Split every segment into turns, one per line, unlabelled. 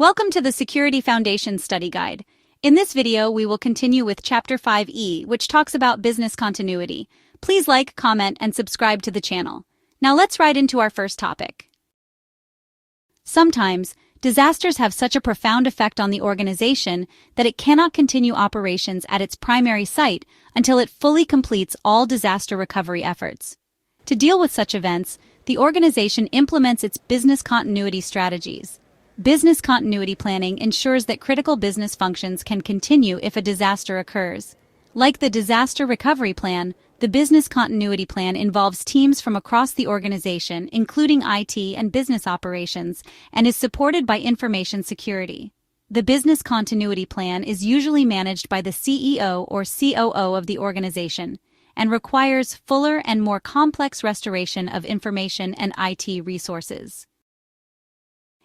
Welcome to the Security Foundation Study Guide. In this video, we will continue with Chapter 5E, which talks about business continuity. Please like, comment, and subscribe to the channel. Now let's right into our first topic. Sometimes, disasters have such a profound effect on the organization that it cannot continue operations at its primary site until it fully completes all disaster recovery efforts. To deal with such events, the organization implements its business continuity strategies. Business continuity planning ensures that critical business functions can continue if a disaster occurs. Like the disaster recovery plan, the business continuity plan involves teams from across the organization, including IT and business operations, and is supported by information security. The business continuity plan is usually managed by the CEO or COO of the organization and requires fuller and more complex restoration of information and IT resources.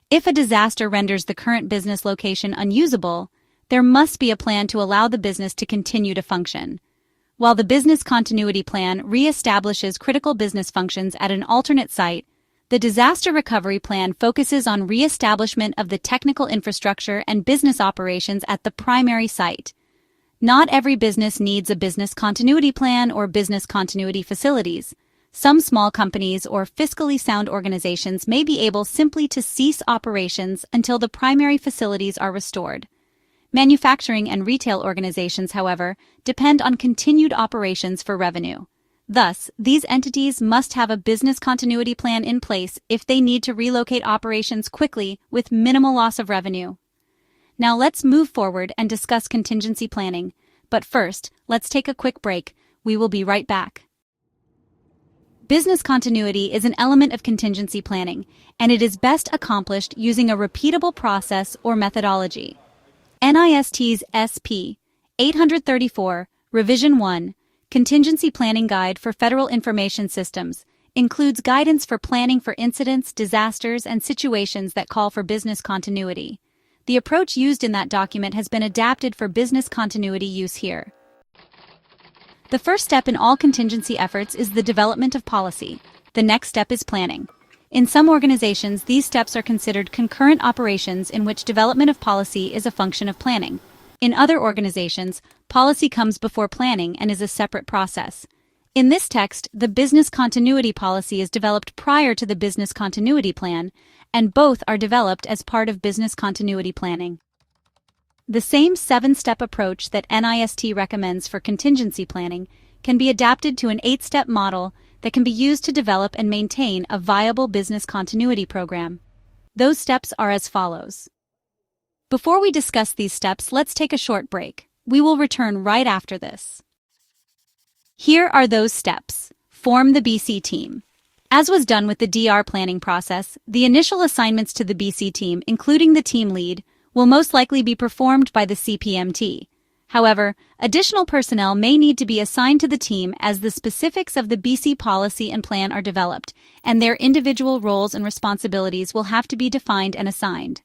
If a disaster renders the current business location unusable, there must be a plan to allow the business to continue to function. While the business continuity plan reestablishes critical business functions at an alternate site, the disaster recovery plan focuses on reestablishment of the technical infrastructure and business operations at the primary site. Not every business needs a business continuity plan or business continuity facilities. Some small companies or fiscally sound organizations may be able simply to cease operations until the primary facilities are restored. Manufacturing and retail organizations, however, depend on continued operations for revenue. Thus, these entities must have a business continuity plan in place if they need to relocate operations quickly with minimal loss of revenue. Now let's move forward and discuss contingency planning. But first, let's take a quick break. We will be right back. Business continuity is an element of contingency planning, and it is best accomplished using a repeatable process or methodology. NIST's SP 834, Revision 1, Contingency Planning Guide for Federal Information Systems, includes guidance for planning for incidents, disasters, and situations that call for business continuity. The approach used in that document has been adapted for business continuity use here. The first step in all contingency efforts is the development of policy. The next step is planning. In some organizations, these steps are considered concurrent operations in which development of policy is a function of planning. In other organizations, policy comes before planning and is a separate process. In this text, the business continuity policy is developed prior to the business continuity plan, and both are developed as part of business continuity planning. The same 7-step approach that NIST recommends for contingency planning can be adapted to an 8-step model that can be used to develop and maintain a viable business continuity program. Those steps are as follows. Before we discuss these steps, let's take a short break. We will return right after this. Here are those steps. Form the BC team. As was done with the DR planning process, the initial assignments to the BC team, including the team lead, will most likely be performed by the CPMT. However, additional personnel may need to be assigned to the team as the specifics of the BC policy and plan are developed, and their individual roles and responsibilities will have to be defined and assigned.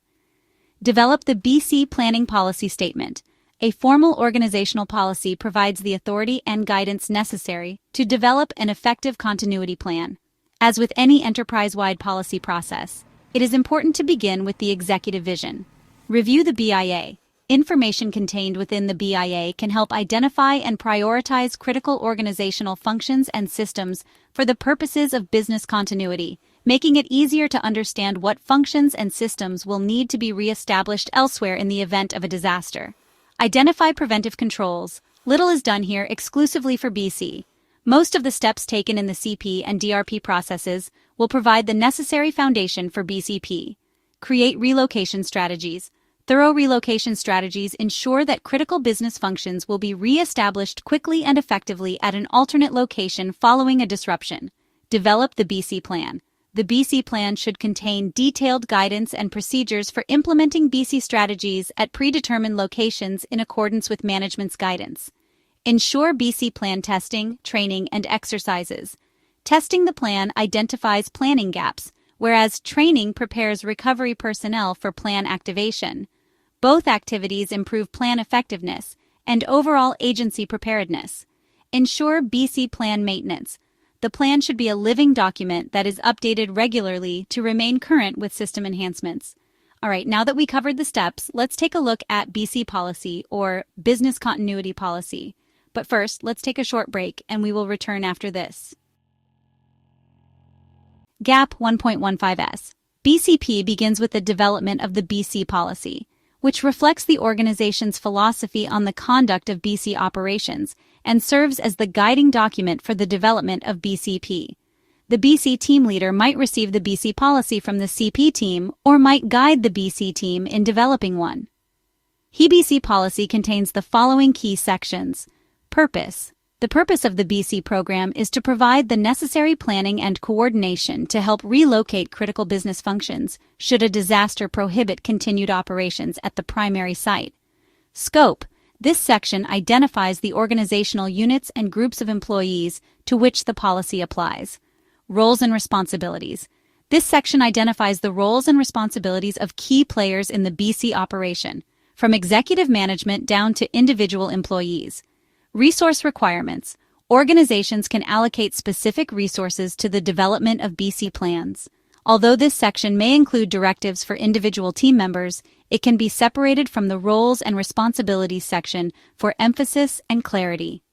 Develop the BC Planning Policy Statement. A formal organizational policy provides the authority and guidance necessary to develop an effective continuity plan. As with any enterprise-wide policy process, it is important to begin with the executive vision. Review the BIA. Information contained within the BIA can help identify and prioritize critical organizational functions and systems for the purposes of business continuity, making it easier to understand what functions and systems will need to be reestablished elsewhere in the event of a disaster. Identify preventive controls. Little is done here exclusively for BC. Most of the steps taken in the CP and DRP processes will provide the necessary foundation for BCP. Create relocation strategies. Thorough relocation strategies ensure that critical business functions will be re-established quickly and effectively at an alternate location following a disruption. Develop the BC plan. The BC plan should contain detailed guidance and procedures for implementing BC strategies at predetermined locations in accordance with management's guidance. Ensure BC plan testing, training, and exercises. Testing the plan identifies planning gaps, whereas training prepares recovery personnel for plan activation. Both activities improve plan effectiveness and overall agency preparedness. Ensure BC plan maintenance. The plan should be a living document that is updated regularly to remain current with system enhancements. All right, now that we covered the steps, let's take a look at BC policy, or business continuity policy. But first, let's take a short break and we will return after this. GAP 1.15S. BCP begins with the development of the BC policy, which reflects the organization's philosophy on the conduct of BC operations and serves as the guiding document for the development of BCP. The BC team leader might receive the BC policy from the CP team or might guide the BC team in developing one. HEBC policy contains the following key sections. Purpose. The purpose of the BC program is to provide the necessary planning and coordination to help relocate critical business functions should a disaster prohibit continued operations at the primary site. Scope. This section identifies the organizational units and groups of employees to which the policy applies. Roles and responsibilities. This section identifies the roles and responsibilities of key players in the BC operation, from executive management down to individual employees. Resource requirements. Organizations can allocate specific resources to the development of BC plans. Although this section may include directives for individual team members, it can be separated from the roles and responsibilities section for emphasis and clarity.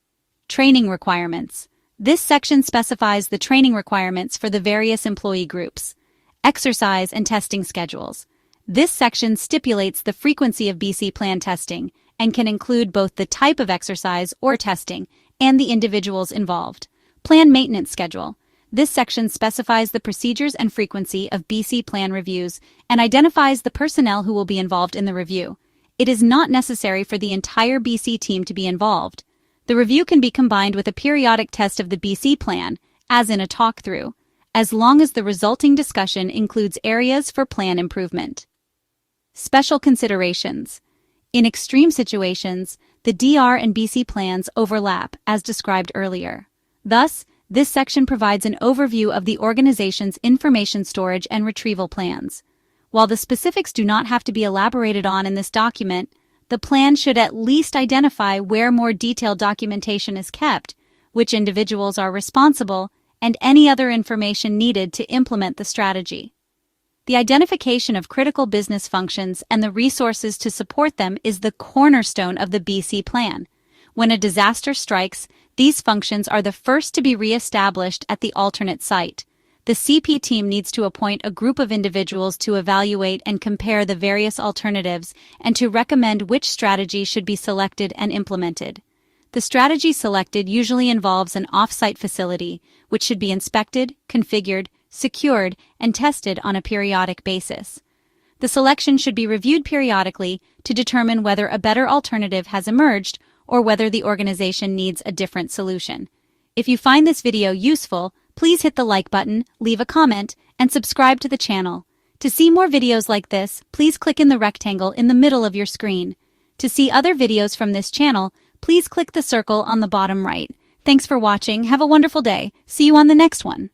Training requirements. This section specifies the training requirements for the various employee groups. Exercise and testing schedules. This section stipulates the frequency of BC plan testing and can include both the type of exercise or testing and the individuals involved. Plan maintenance schedule. This section specifies the procedures and frequency of BC plan reviews and identifies the personnel who will be involved in the review. It is not necessary for the entire BC team to be involved. The review can be combined with a periodic test of the BC plan, as in a talk-through, as long as the resulting discussion includes areas for plan improvement. Special considerations. In extreme situations, the DR and BC plans overlap, as described earlier. Thus, this section provides an overview of the organization's information storage and retrieval plans. While the specifics do not have to be elaborated on in this document, the plan should at least identify where more detailed documentation is kept, which individuals are responsible, and any other information needed to implement the strategy. The identification of critical business functions and the resources to support them is the cornerstone of the BC plan. When a disaster strikes, these functions are the first to be re-established at the alternate site. The CP team needs to appoint a group of individuals to evaluate and compare the various alternatives and to recommend which strategy should be selected and implemented. The strategy selected usually involves an off-site facility, which should be inspected, configured, secured, and tested on a periodic basis. The selection should be reviewed periodically to determine whether a better alternative has emerged or whether the organization needs a different solution. If you find this video useful, please hit the like button, leave a comment, and subscribe to the channel. To see more videos like this, please click in the rectangle in the middle of your screen. To see other videos from this channel, please click the circle on the bottom right. Thanks for watching. Have a wonderful day. See you on the next one.